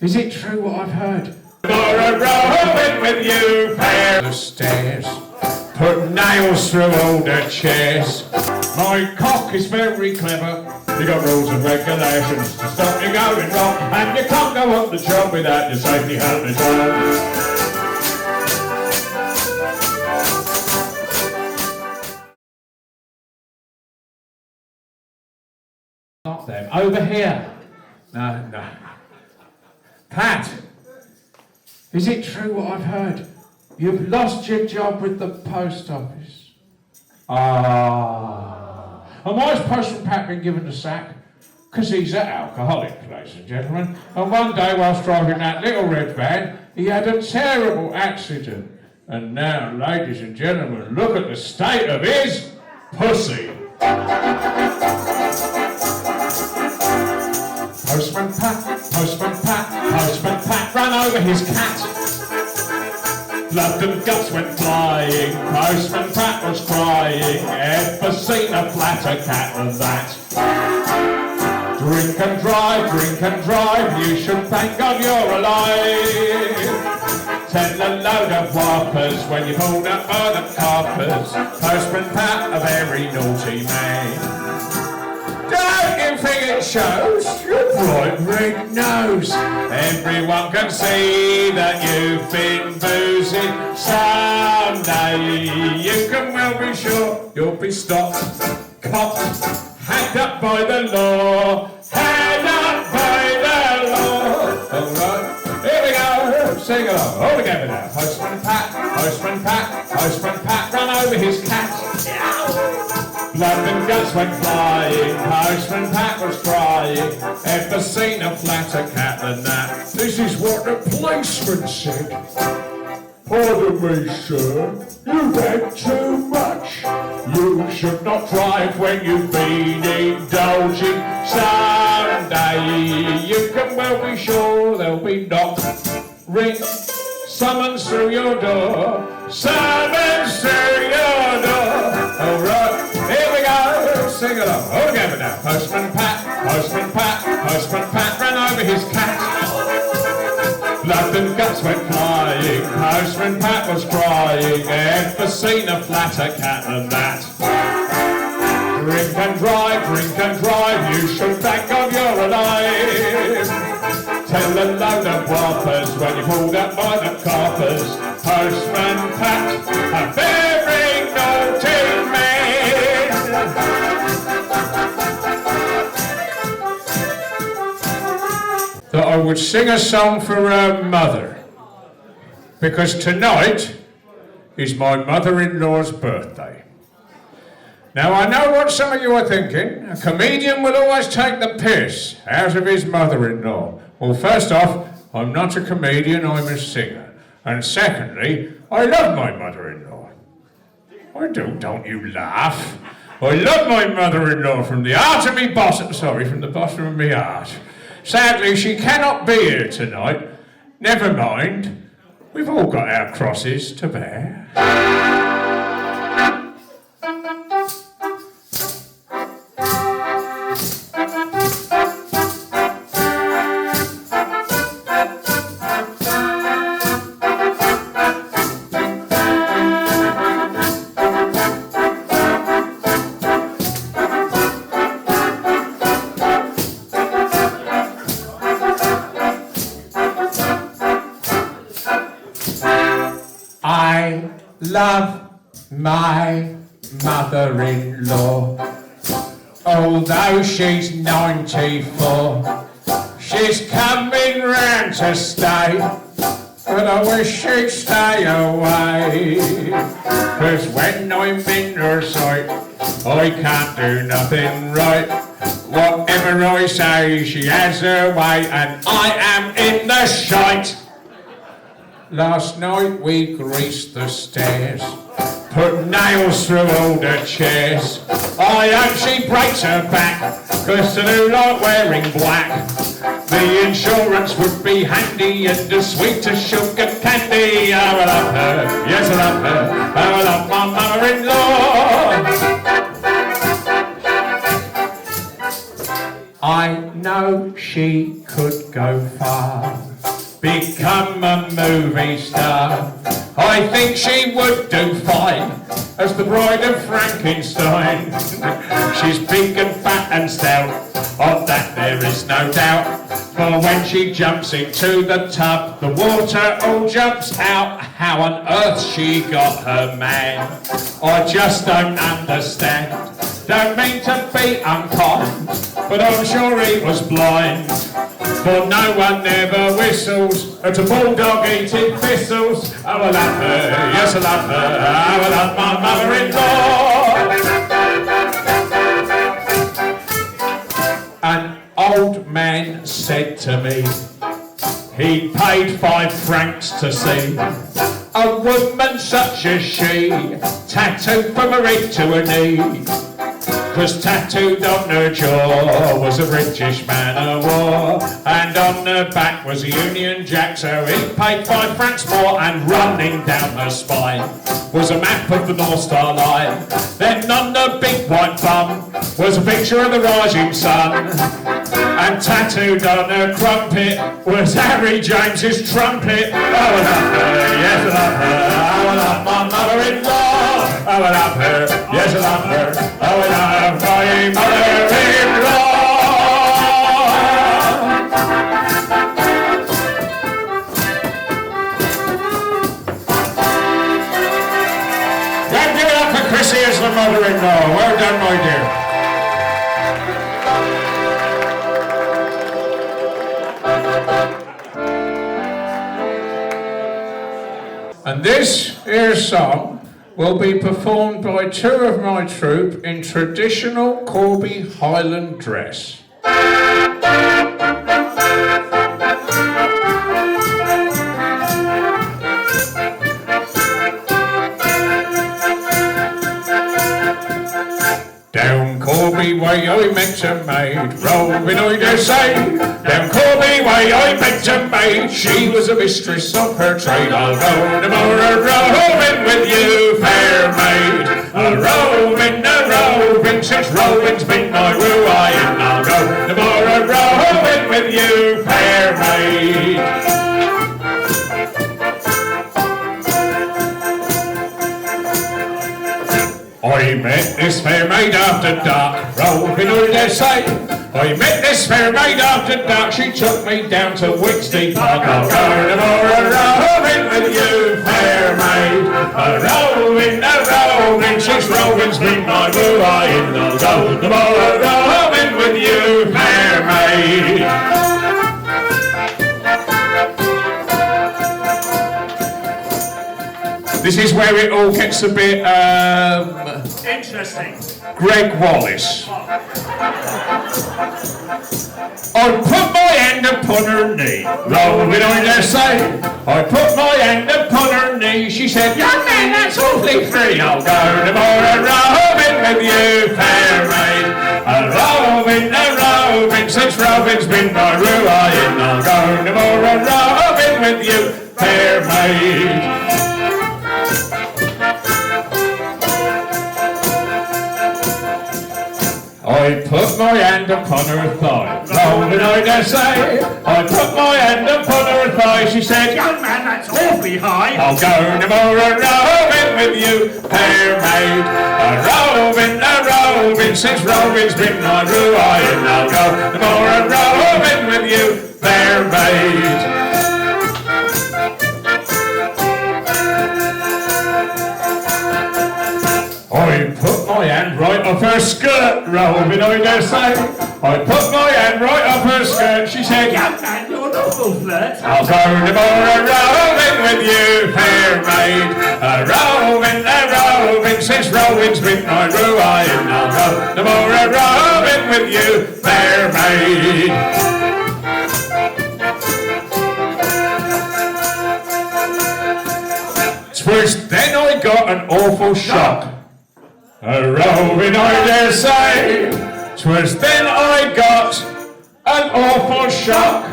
Is it true what I've heard? For a rowing with you, pair the stairs, put nails through all the chairs. My cock is very clever. You got rules and regulations to stop you going wrong, and you can't go up the job without your safety helmet on. Not them. Over here. No. Pat, is it true what I've heard? You've lost your job with the post office. And why has Postman Pat been given the sack? Because he's an alcoholic, ladies and gentlemen. And one day, whilst driving that little red van, he had a terrible accident. And now, ladies and gentlemen, look at the state of his pussy. Postman Pat, Postman Pat, Postman Pat ran over his cat. Blood and guts went flying, Postman Pat was crying. Ever seen a flatter cat than that? Drink and drive, you should thank God you're alive. Tell a load of whoppers when you pulled up by the coppers. Postman Pat, a very naughty man. Don't you think it shows your bright red nose? Everyone can see that you've been boozing. Someday you can well be sure you'll be stopped, copped, hacked up by the law. Hand up by the law. Alright, here we go, sing along, all together now. Postman Pat, Postman Pat, Postman Pat ran over his cat. Blood and guts went flying, Postman Pat was crying. Ever seen a flatter cat than that? This is what the policeman said. Pardon me, sir, you've had too much. You should not drive when you've been indulging. Someday you can well be sure there'll be knock, ring, summons through your door. Summons through your door. Alright, here we go, sing along, all together now. Postman Pat, Postman Pat, Postman Pat ran over his cat. Blood and guts went flying, Postman Pat was crying. Ever seen a flatter cat than that? Drink and drive, you should thank God you're alive. Tell a load of whoppers when you pulled up by the coppers. Postman Pat, a very naughty man. That I would sing a song for her mother, because tonight is my mother-in-law's birthday. Now I know what some of you are thinking. A comedian will always take the piss out of his mother-in-law. Well, first off, I'm not a comedian, I'm a singer. And secondly, I love my mother-in-law. I do, don't you laugh. I love my mother-in-law from the bottom of my heart. Sadly, she cannot be here tonight. Never mind, we've all got our crosses to bear. I love my mother-in-law, although she's 94. She's coming round to stay, but I wish she'd stay away. 'Cause when I'm in her sight, I can't do nothing right. Whatever I say, she has her way, and I am in the shite. Last night we greased the stairs, put nails through all the chairs. I hope she breaks her back, 'cause I do like wearing black. The insurance would be handy and as sweet as sugar candy. I will love her, yes I love her, I will love my mother-in-law. I know she could go far, become a movie star. I think she would do fine as the bride of Frankenstein. She's big and fat and stout, of that there is no doubt. For when she jumps into the tub, the water all jumps out. How on earth she got her man, I just don't understand. Don't mean to be unkind, but I'm sure he was blind. For no one ever whistles at a bulldog eating thistles. Oh, I love her, yes I love her, oh, I love my mother-in-law. An old man said to me, he paid 5 francs to see a woman such as she, tattooed from her head to her knee. 'Cause tattooed on her jaw was a British man of war, and on her back was a Union Jack, so he paid 5 francs more. And running down her spine was a map of the North Star line. Then on the big white bum was a picture of the rising sun, and tattooed on her crumpet was Harry James's trumpet. Oh, I love her, yes I love her, oh, I love my mother-in-law. Oh, I love her, yes I love her, oh, I love my mother-in-law. Well, give it up for Chrissy as the mother-in-law. Well done, my dear. And this here song will be performed by 2 of my troupe in traditional Corby Highland dress. Down Corby way I met a maid, roving I dare say. Down Corby way I met a maid, she was a mistress of her trade. I'll row no more a-roving with you, fair maid. I'll roving, since roving's been my woo-eye. I'll row no more a-roving with you, fair maid. I met this fair maid after dark, roving I dare say. I met this fair maid after dark, she took me down to Wigsty Park. I'll go no more a-roving with you, fair maid. A-roving, since roving's been my woo-eye. I'll go no more a-roving with you, fair maid. This is where it all gets a bit, Interesting. Greg Wallace. I put my hand upon her knee, roving I dare say. I put my hand upon her knee, she said, young man, that's awfully free. I'll go no more a-roving with you, fair maid. A-roving, since roving's been my ruin. I'll go no more a-roving with you, fair maid. I put my hand upon her thigh, roving I dare say. I put my hand upon her thigh, she said, young man, that's awfully high. I'll go no more a-roving with you, fair maid. A-roving, since roving's been my ruin. I'll go no more a-roving with you, fair maid. I put my hand right up her skirt, roving I dare say. I put my hand right up her skirt, she said, young man, you're an awful flirt. I'll go no more a-roving with you, fair maid. A-roving, since roving's been my ruin. I'll go no more a-roving with you, fair maid. Twas then I got an awful shock, a-roving I dare say. 'Twas then I got an awful shock.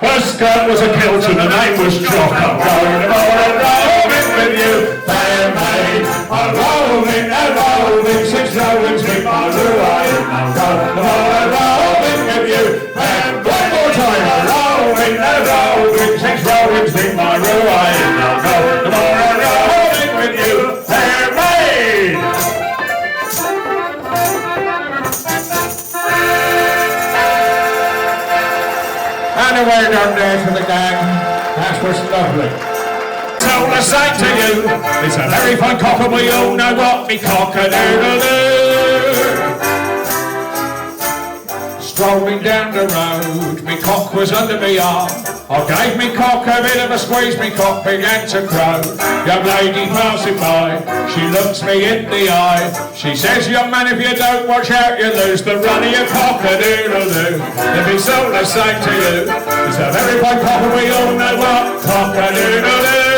Her skirt was a kilt and her name was Jock. I'm going a-roving with you, fair maid. A-roving, since roving's been my ruin. I'm going a-roving with you, fair maid. One more time, a-roving, well done there to the gang. That was lovely. All I say to you, it's a very fine cock and we all know what me cock-a-doodle-doo. Strolling down the road, me cock was under me arm. I gave me cock a bit of a squeeze, me cock began to crow. Young lady passing by, she looks me in the eye. She says, young man, if you don't watch out, you lose the run of your cock-a-doodle-doo. If it's all I say to you, it's a very fine cock and we all know what cock-a-doodle-doo.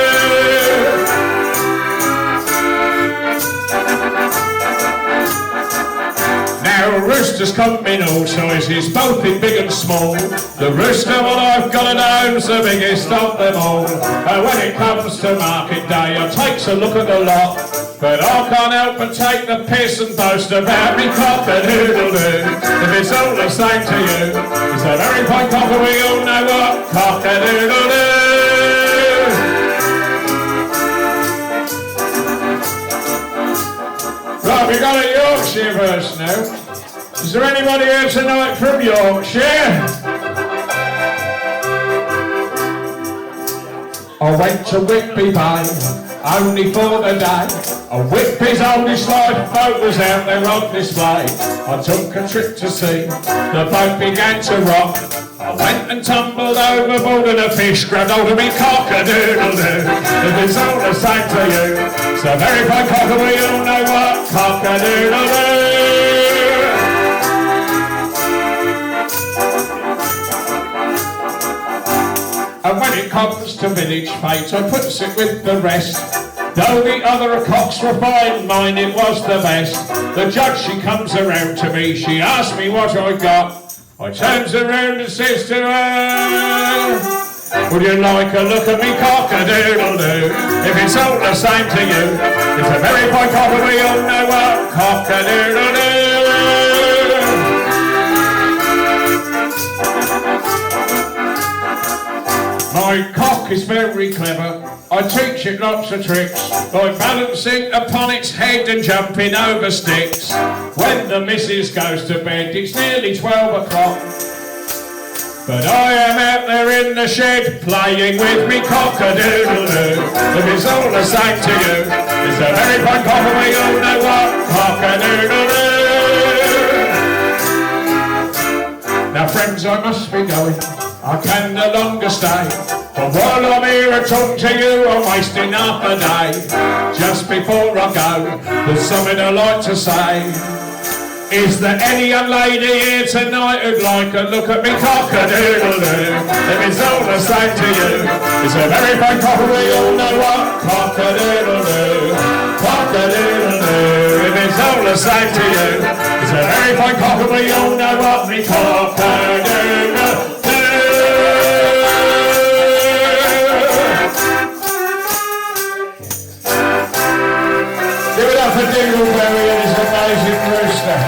Now roosters come in all sizes, both in big and small. The rooster what I've got at home's the biggest of them all. And when it comes to market day, I takes a look at the lot. But I can't help but take the piss and boast about me cock-a-doodle-doo. If it's all the same to you, it's a very fine cock and we all know what cock-a-doodle-doo. Right, we've got a Yorkshire verse now. Is there anybody here tonight from Yorkshire? I went to Whitby Bay, only for the day. Whitby's oldest life boat was out there on display. I took a trip to sea, the boat began to rock. I went and tumbled overboard and a fish grabbed hold of me cock-a-doodle-doo. If it's all the same to you, it's a very fine cock and we all know what cock-a-doodle-doo. And when it comes to village fate, I puts it with the rest. Though the other cocks were fine, mine it was the best. The judge, she comes around to me, she asks me what I got. I turns around and says to her, would you like a look at me cock-a-doodle-doo? If it's all the same to you, it's a very fine cock and we all know what cock-a-doodle-doo. My cock is very clever, I teach it lots of tricks, by balancing upon its head and jumping over sticks. When the missus goes to bed, it's nearly 12 o'clock. But I am out there in the shed, playing with me cock-a-doodle-doo. If it's all the same to you, it's a very fine cock and we all know what cock-a-doodle-doo. Now friends, I must be going, I can no longer stay. But while I'm here to talk to you, I'm wasting half a day. Just before I go, there's something I'd like to say. Is there any young lady here tonight who'd like a look at me cock-a-doodle-doo? If it's all the same to you, it's a very fine cock and we all know what cock-a-doodle-doo. Cock-a-doodle-doo. If it's all the same to you, it's a very fine cock and we all know what me cock-a-doodle-doo. Give it up for Dingleberry and his amazing rooster.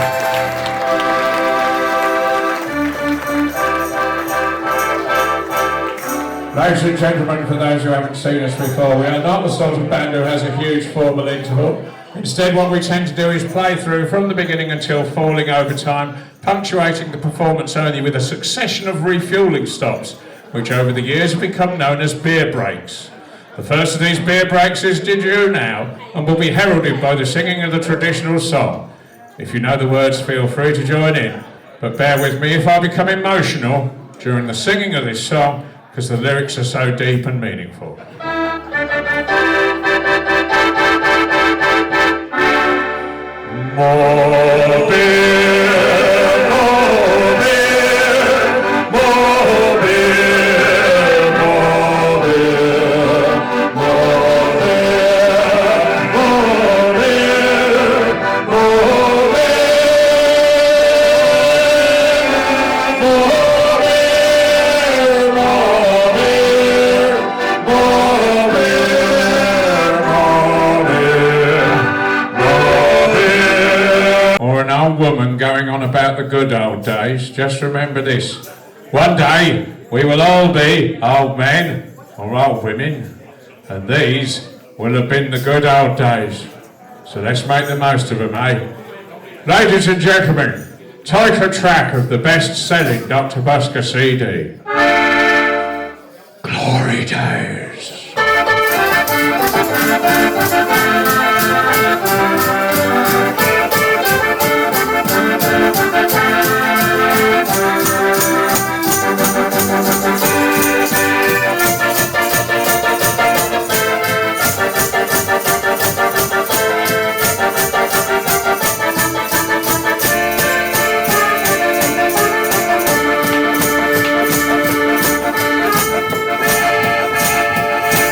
Ladies and gentlemen, for those who haven't seen us before, we are not the sort of band who has a huge formal interval. Instead, what we tend to do is play through from the beginning until falling over time, punctuating the performance only with a succession of refuelling stops, which over the years have become known as beer breaks. The first of these beer breaks is Did You Now, and will be heralded by the singing of the traditional song. If you know the words, feel free to join in, but bear with me if I become emotional during the singing of this song, because the lyrics are so deep and meaningful. More beer. Woman going on about the good old days. Just remember this: one day we will all be old men or old women, and these will have been the good old days. So let's make the most of them, eh? Ladies and gentlemen, title track of the best-selling Dr. Busker CD. potatoes.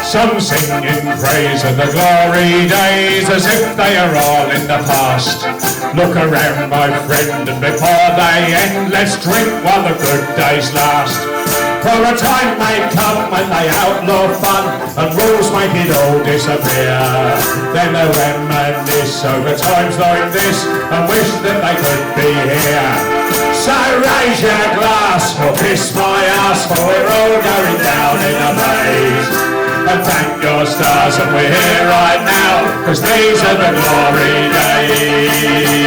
Some sing in praise of the glory days as if they are all in the past. Look around, my friend, and before they end, let's drink while the good days last. For a time may come when they outlaw fun and rules make it all disappear. Then they'll reminisce over times like this and wish that they could be here. So raise your glass or kiss my ass, for we're all going down in a blaze. And thank your stars that we're here right now, 'cause these are the glory days.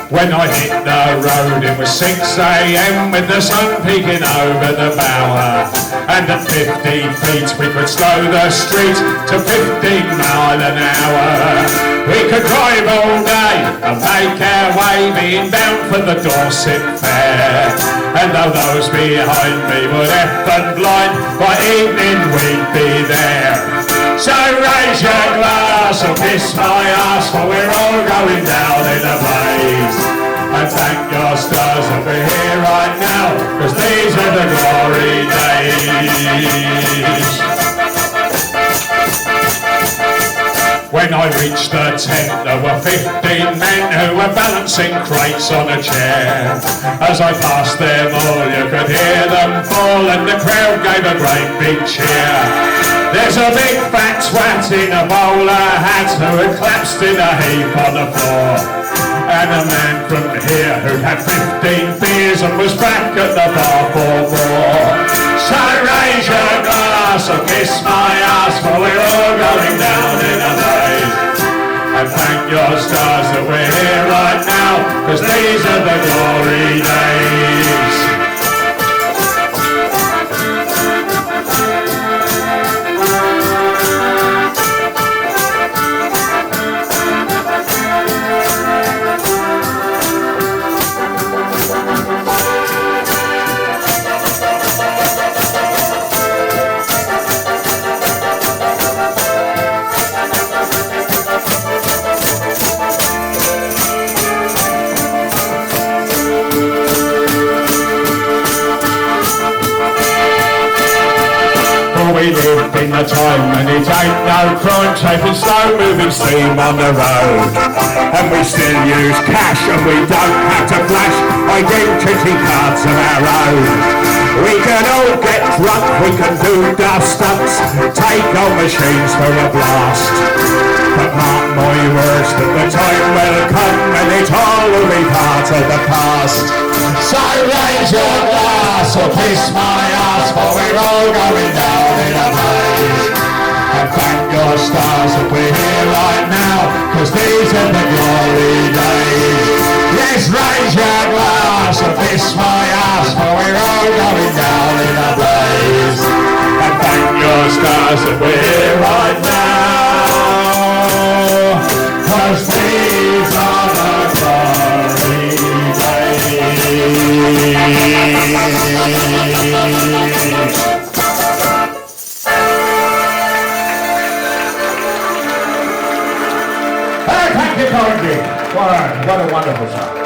When I hit the road it was 6 a.m. with the sun peeking over the bower. And at 50 feet we could slow the street to 15 miles an hour. We could drive all day and make our way, being bound for the Dorset Fair. And though those behind me were deaf and blind, by evening we'd be there. So raise your glass or kiss my ass, for we're all going down in a blaze. And thank your stars that we're here right now, 'cause these are the glory days. When I reached the tent there were 15 men who were balancing crates on a chair. As I passed them all you could hear them fall, and the crowd gave a great big cheer. There's a big fat twat in a bowler hat who had collapsed in a heap on the floor. And a man from here who'd had 15 beers and was back at the bar for more. So raise your glass or kiss my ass, for we're all going down in a blaze. And thank your stars that we're here right now, 'cause these are the glory days. We live in a time when it ain't no crime taking slow moving steam on the road. And we still use cash and we don't have to flash identity cards of our own. We can all get drunk, we can do daft stunts, take old machines for a blast. But mark my words that the time will come when it all will be part of the past. So raise your glass or kiss my ass, for we're all going down in a blaze. And thank your stars that we're here right now, 'cause these are the glory days. Yes, raise your glass or kiss my ass, for we're all going down in a blaze. And thank your stars that we're here right now, 'cause these are the glory days. Thank you, Parody. What a wonderful song.